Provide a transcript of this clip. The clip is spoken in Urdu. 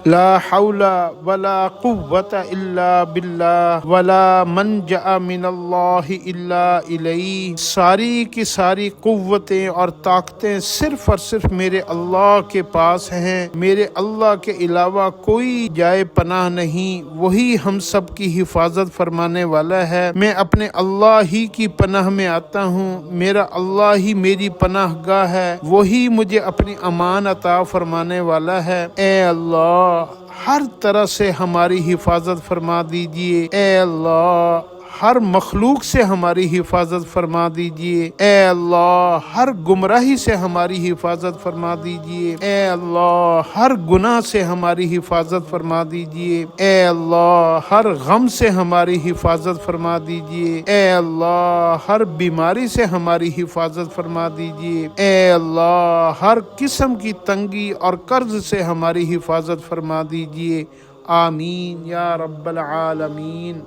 لا حول ولا قوة الا باللہ ولا منجأ من اللہ الا الیہ۔ ساری کی ساری قوتیں اور طاقتیں صرف اور صرف میرے اللہ کے پاس ہیں، میرے اللہ کے علاوہ کوئی جائے پناہ نہیں، وہی ہم سب کی حفاظت فرمانے والا ہے۔ میں اپنے اللہ ہی کی پناہ میں آتا ہوں، میرا اللہ ہی میری پناہ گاہ ہے، وہی مجھے اپنی امان عطا فرمانے والا ہے۔ اے اللہ ہر طرح سے ہماری حفاظت فرما دیجئے، اے اللہ ہر مخلوق سے ہماری حفاظت فرما دیجئے، اے اللہ ہر گمراہی سے ہماری حفاظت فرما دیجئے، اے اللہ ہر گناہ سے ہماری حفاظت فرما دیجئے، اے اللہ ہر غم سے ہماری حفاظت فرما دیجئے، اے اللہ ہر بیماری سے ہماری حفاظت فرما دیجئے، اے اللہ ہر قسم کی تنگی اور قرض سے ہماری حفاظت فرما دیجئے۔ آمین یا رب العالمین۔